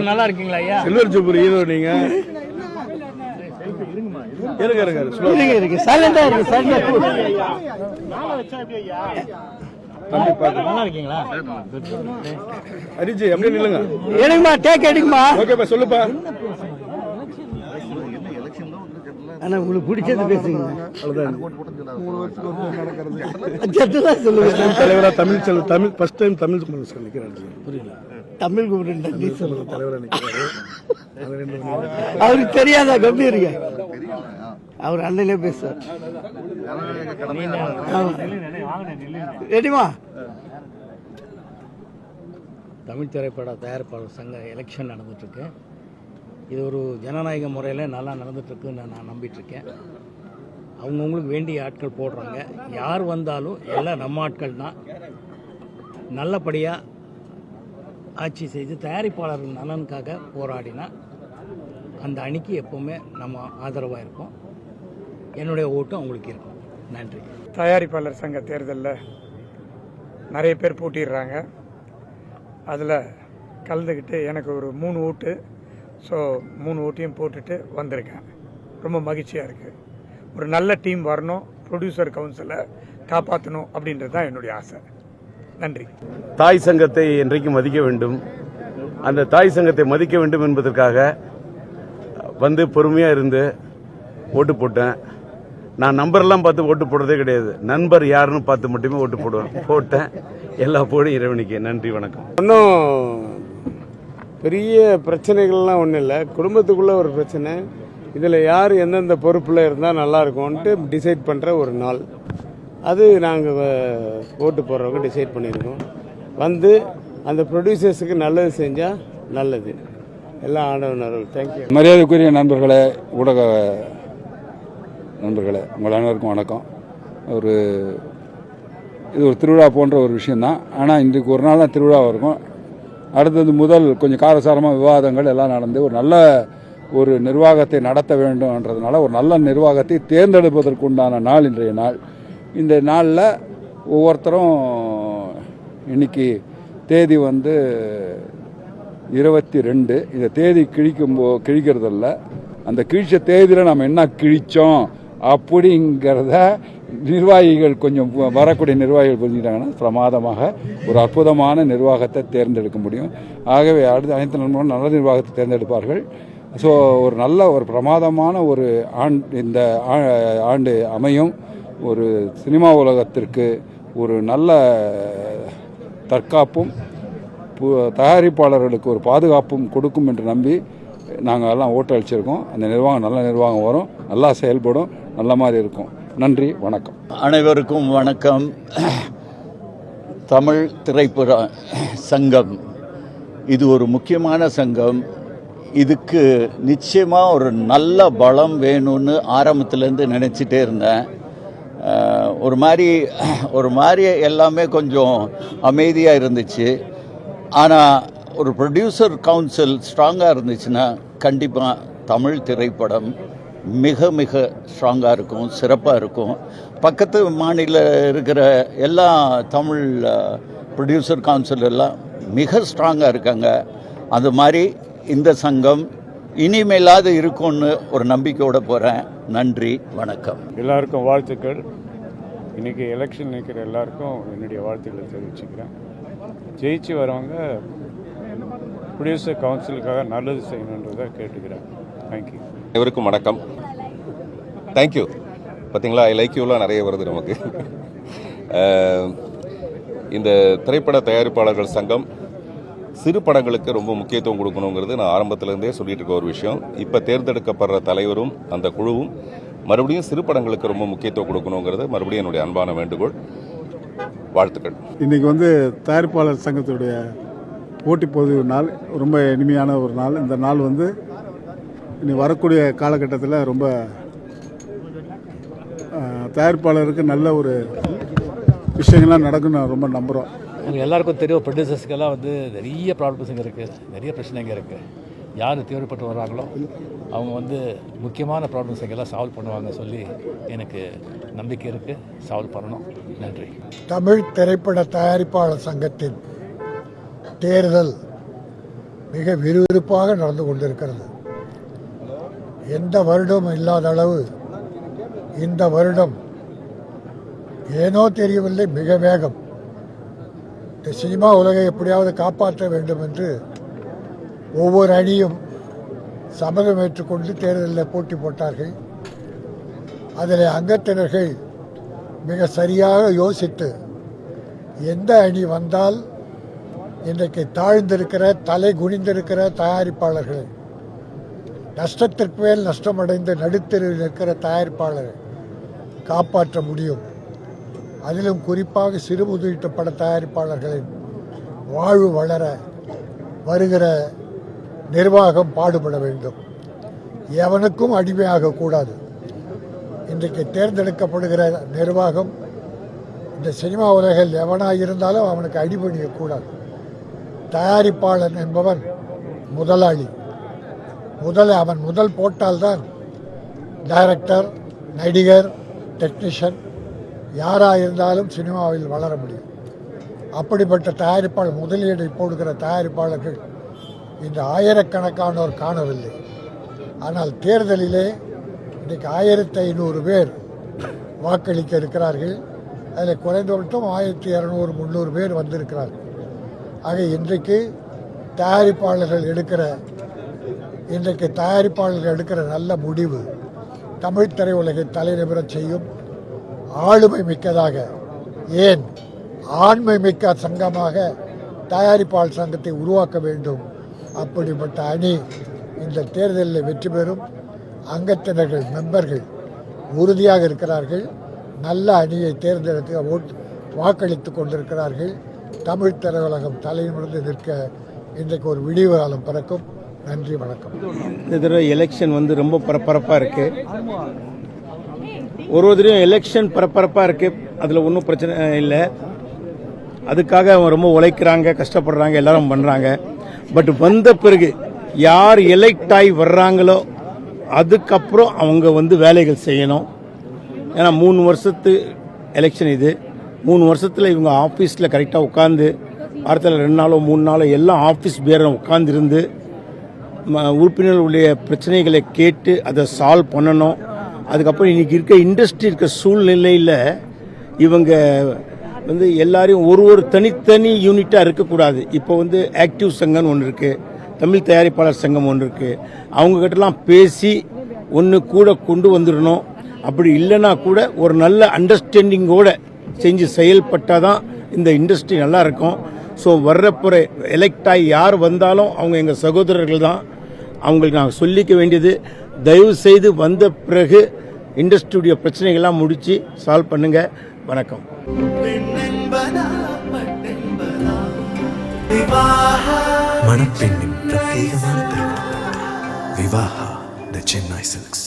நல்லா இருக்கீங்களா ஐயா? சில்வர் ஜூப்ளி ஹீரோ நீங்க. இருக்கு சைலண்டா இருக்கு நல்லா இருக்கீங்களா? அரிஜி அப்படியே நில்லுங்க. எடுங்கம்மா டேக் எடுங்கம்மா. ஓகேப்பா சொல்லுப்பா. ஆனா உங்களுக்கு பிடிச்சது பேசுங்க. தலைவரா தமிழ் ஃபர்ஸ்ட் டைம் தமிழ் நிக்கிறாரு. புரியல. தமிழ் கூப்பிட்டு தலைவரா நிக்கிறாரு. அவருக்கு தெரியாதா? கம்பீருங்க. அவர் அண்ணனே பேசுவார். ரெடிமா? தமிழ் திரைப்பட தயாரிப்பாளர் சங்க எலெக்ஷன் நடந்துட்டுருக்கு. இது ஒரு ஜனநாயக முறையில் நல்லா நடந்துட்டுருக்குன்னு நான் நம்பிட்டுருக்கேன். அவங்கவுங்களுக்கு வேண்டிய ஆட்கள் போடுறாங்க. யார் வந்தாலும் எல்லாம் நம்ம ஆட்கள் தான். நல்லபடியாக ஆட்சி செய்து தயாரிப்பாளர் நலனுக்காக போராடினா அந்த அணிக்கு எப்போவுமே நம்ம ஆதரவாக இருப்போம். என்னுடைய ஓட்டு அவங்களுக்கு இருக்கும். நன்றி. தயாரிப்பாளர் சங்க தேர்தலில் நிறைய பேர் போட்டிடுறாங்க. அதில் கலந்துக்கிட்டு எனக்கு ஒரு 3 ஓட்டு. ஸோ 3 ஓட்டையும் போட்டுட்டு வந்திருக்கேன். ரொம்ப மகிழ்ச்சியாக இருக்குது. ஒரு நல்ல டீம் வரணும், ப்ரொடியூசர் கவுன்சிலை காப்பாற்றணும் அப்படின்றது தான் என்னுடைய ஆசை. நன்றி. தாய் சங்கத்தை என்றைக்கும் மதிக்க வேண்டும். அந்த தாய் சங்கத்தை மதிக்க வேண்டும் என்பதற்காக வந்து பொறுமையாக இருந்து ஓட்டு போட்டேன். நான் நம்பர்லாம் பார்த்து ஓட்டு போடுறதே கிடையாது. நண்பர் யாருன்னு பார்த்து மட்டுமே ஓட்டு போட்டேன். எல்லா போடும் இறைவனுக்கு. நன்றி, வணக்கம். ஒன்றும் பெரிய பிரச்சனைகள்லாம் ஒன்றும் இல்லை. குடும்பத்துக்குள்ளே ஒரு பிரச்சனை. இதில் யார் எந்தெந்த பொறுப்பில் இருந்தால் நல்லாயிருக்கும்ன்ட்டு டிசைட் பண்ணுற ஒரு நாள். அது நாங்கள் ஓட்டு போடுறவங்க டிசைட் பண்ணியிருக்கோம். வந்து அந்த ப்ரொடியூசர்ஸுக்கு நல்லது செஞ்சால் நல்லது. எல்லாம் ஆண்டவனர்கள். தேங்க்யூ. மரியாதைக்குரிய நண்பர்களே, ஊடக நண்பர்களே, உங்கள் அனைவருக்கும் வணக்கம். இது ஒரு திருவிழா போன்ற ஒரு விஷயந்தான். ஆனால் இன்றைக்கு ஒரு நாள் தான் திருவிழாவாக இருக்கும். அடுத்தது முதல் கொஞ்சம் காரசாரமாக விவாதங்கள் எல்லாம் நடந்து ஒரு நிர்வாகத்தை நடத்த வேண்டும்ன்றதுனால ஒரு நல்ல நிர்வாகத்தை தேர்ந்தெடுப்பதற்குண்டான நாள் இன்றைய நாள். இந்த நாளில் ஒவ்வொருத்தரும் இன்னைக்கு தேதி 22. இந்த தேதி கிழிக்கிறதில்ல. அந்த கிழிச்ச தேதியில் நம்ம என்ன கிழித்தோம் அப்படிங்கிறத நிர்வாகிகள் கொஞ்சம் வரக்கூடிய நிர்வாகிகள் புரிஞ்சுக்கிட்டாங்கன்னா பிரமாதமாக ஒரு அற்புதமான நிர்வாகத்தை தேர்ந்தெடுக்க முடியும். ஆகவே அனைத்து நண்பர்களும் நல்ல நிர்வாகத்தை தேர்ந்தெடுப்பார்கள். ஸோ ஒரு பிரமாதமான ஒரு இந்த ஆண்டு அமையும். ஒரு சினிமா உலகத்திற்கு ஒரு நல்ல தற்காப்பும் தயாரிப்பாளர்களுக்கு ஒரு பாதுகாப்பும் கொடுக்கும் என்று நம்பி நாங்கள் எல்லாம் ஓட்டு அளிச்சிருக்கோம். அந்த நிர்வாகம் நல்ல நிர்வாகம் வரும், நல்லா செயல்படும், நல்ல மாதிரி இருக்கும். நன்றி, வணக்கம். அனைவருக்கும் வணக்கம். தமிழ் திரைப்பட சங்கம் இது ஒரு முக்கியமான சங்கம். இதுக்கு நிச்சயமாக ஒரு நல்ல பலம் வேணும்னு ஆரம்பத்துலேருந்து நினச்சிட்டே இருந்தேன். ஒரு மாதிரி எல்லாமே கொஞ்சம் அமைதியாக இருந்துச்சு. ஆனால் ஒரு ப்ரொடியூசர் கவுன்சில் ஸ்ட்ராங்காக இருந்துச்சுன்னா கண்டிப்பாக தமிழ் திரைப்படம் மிக மிக ஸ்ட்ராங்காக இருக்கும், சிறப்பாக இருக்கும். பக்கத்து மாநில இருக்கிற எல்லா தமிழ் ப்ரொடியூசர் கவுன்சில் எல்லாம் மிக ஸ்ட்ராங்காக இருக்காங்க. அது மாதிரி இந்த சங்கம் இனிமேலாவது இருக்கும்னு ஒரு நம்பிக்கையோடு போகிறேன். நன்றி, வணக்கம். எல்லாருக்கும் வாழ்த்துக்கள். இன்றைக்கி எலெக்ஷன் நிற்கிற எல்லாருக்கும் என்னுடைய வாழ்த்துக்களை தெரிவிச்சுக்கிறேன். ஜெயிச்சு வரவங்க ப்ரொடியூசர் கவுன்சிலுக்காக நல்லது செய்யணுன்றதை கேட்டுக்கிறேன். தேங்க்யூ. அனைவருக்கும் வணக்கம். தேங்க்யூ. பார்த்தீங்களா, ஐ லைக் யூலாம் நிறைய வருது நமக்கு. இந்த திரைப்பட தயாரிப்பாளர்கள் சங்கம் சிறு படங்களுக்கு ரொம்ப முக்கியத்துவம் கொடுக்கணுங்கிறது நான் ஆரம்பத்திலேருந்தே சொல்லிட்டு இருக்க ஒரு விஷயம். இப்போ தேர்ந்தெடுக்கப்படுற தலைவரும் அந்த குழுவும் மறுபடியும் சிறு படங்களுக்கு ரொம்ப முக்கியத்துவம் கொடுக்கணுங்கிறது மறுபடியும் என்னுடைய அன்பான வேண்டுகோள். வாழ்த்துக்கள். இன்றைக்கி தயாரிப்பாளர் சங்கத்துடைய போட்டி பொது நாள், ரொம்ப இனிமையான ஒரு நாள். இந்த நாள் இனி வரக்கூடிய காலகட்டத்தில் ரொம்ப தயாரிப்பாளருக்கு நல்ல ஒரு விஷயங்கள்லாம் நடக்குன்னு நான் ரொம்ப நம்புகிறோம். எல்லாருக்கும் தெரியும், ப்ரொடியூசர்ஸ்க்கெல்லாம் நிறைய ப்ராப்ளம்ஸுங்க இருக்குது, நிறைய பிரச்சனைங்க இருக்குது. யார் தேவைப்பட்டு வர்றாங்களோ அவங்க முக்கியமான ப்ராப்ளம்ஸுங்கெல்லாம் சால்வ் பண்ணுவாங்க சொல்லி எனக்கு நம்பிக்கை இருக்குது. சால்வ் பண்ணணும். நன்றி. தமிழ் திரைப்பட தயாரிப்பாளர் சங்கத்தின் தேர்தல் மிக விறுவிறுப்பாக நடந்து கொண்டிருக்கிறது. எந்த வருடமும் இல்லாத அளவு இந்த வருடம் ஏனோ தெரியவில்லை மிக வேகம். இந்த சினிமா உலகை எப்படியாவது காப்பாற்ற வேண்டும் என்று ஒவ்வொரு அணியும் சம்மதம் ஏற்றுக்கொண்டு தேர்தலில் போட்டி போட்டார்கள். அதில் அங்கத்தினர்கள் மிக சரியாக யோசித்து எந்த அணி வந்தால் இன்றைக்கு தாழ்ந்திருக்கிற தலை குனிந்திருக்கிற தயாரிப்பாளர்கள், நஷ்டத்திற்கு மேல் நஷ்டமடைந்து நடுத்தெருவில் இருக்கிற தயாரிப்பாளரை காப்பாற்ற முடியும். அதிலும் குறிப்பாக சிறு முதலீட்டு பட தயாரிப்பாளர்களின் வாழ்வு வளர வருகிற நிர்வாகம் பாடுபட வேண்டும். எவனுக்கும் அடிமையாக கூடாது. இன்றைக்கு தேர்ந்தெடுக்கப்படுகிற நிர்வாகம் இந்த சினிமா உலகில் எவனாக இருந்தாலும் அவனுக்கு அடிபணியக்கூடாது. தயாரிப்பாளன் என்பவன் முதலாளி. அவன் முதல் போட்டால்தான் டைரக்டர், நடிகர், டெக்னீஷியன் யாராக இருந்தாலும் சினிமாவில் வளர முடியும். அப்படிப்பட்ட தயாரிப்பாளர் முதலீடை போடுகிற தயாரிப்பாளர்கள் இந்த ஆயிரக்கணக்கானோர் காணவில்லை. ஆனால் தேர்தலிலே இன்றைக்கு 1500 பேர் வாக்களிக்க இருக்கிறார்கள். அதில் குறைந்தபட்சம் 1200-300 பேர் வந்திருக்கிறார்கள். ஆக இன்றைக்கு தயாரிப்பாளர்கள் எடுக்கிற நல்ல முடிவு தமிழ் திரையுலகை தலைநிமிர செய்யும். ஆளுமை மிக்கதாக, ஏன் ஆண்மை மிக்க சங்கமாக தயாரிப்பாளர் சங்கத்தை உருவாக்க வேண்டும். அப்படிப்பட்ட அணி இந்த தேர்தலில் வெற்றி பெறும். அங்கத்தினர்கள், மெம்பர்கள் உறுதியாக இருக்கிறார்கள். நல்ல அணியை தேர்ந்தெடுத்து வாக்களித்து கொண்டிருக்கிறார்கள். தமிழ் திரையுலகம் தலைநிமிர்ந்து நிற்க இன்றைக்கு ஒரு விடிவு காலம் பிறக்கும். நன்றி, வணக்கம். இந்த தடவை எலெக்ஷன் ரொம்ப பரபரப்பாக இருக்குது. ஒரு தடவையும் எலெக்ஷன் பரபரப்பாக இருக்குது. அதில் ஒன்றும் பிரச்சனை இல்லை. அதுக்காக அவங்க ரொம்ப உழைக்கிறாங்க, கஷ்டப்படுறாங்க, எல்லாரும் பண்ணுறாங்க. பட் வந்த பிறகு யார் எலெக்ட் ஆகி வர்றாங்களோ அதுக்கப்புறம் அவங்க வேலைகள் செய்யணும். ஏன்னா 3 வருஷத்து எலெக்ஷன் இது. 3 வருஷத்தில் இவங்க ஆஃபீஸில் கரெக்டாக உட்காந்து வாரத்தில் 2 நாளோ 3 நாளோ எல்லாம் ஆஃபீஸ் பேரை உட்காந்துருந்து உறுப்பினர்களுடைய பிரச்சனைகளை கேட்டு அதை சால்வ் பண்ணணும். அதுக்கப்புறம் இன்றைக்கி இருக்க சூழ்நிலையில் இவங்க எல்லாரையும் ஒரு தனித்தனி யூனிட்டாக இருக்கக்கூடாது. இப்போ ஆக்டிவ் சங்கம்னு ஒன்று இருக்குது, தமிழ் தயாரிப்பாளர் சங்கம் ஒன்று இருக்குது. அவங்கக்கிட்டலாம் பேசி ஒன்று கூட கொண்டு வந்துடணும். அப்படி இல்லைன்னா கூட ஒரு நல்ல அண்டர்ஸ்டாண்டிங்கோடு செஞ்சு செயல்பட்டால் தான் இந்த இண்டஸ்ட்ரி நல்லா இருக்கும். ஸோ வர்றப்புற எலெக்ட் ஆகி யார் வந்தாலும் அவங்க எங்கள் சகோதரர்கள் தான். அவங்களுக்கு நாங்கள் சொல்லிக்க வேண்டியது, தயவு செய்து வந்த பிறகு இண்டஸ்ட்ரியுடைய பிரச்சனைகள்லாம் முடித்து சால்வ் பண்ணுங்கள். வணக்கம். மணப்பெண்ணின் பிரத்யேகமான திருமணம் விவாஹா தி சென்னை சில்க்ஸ்.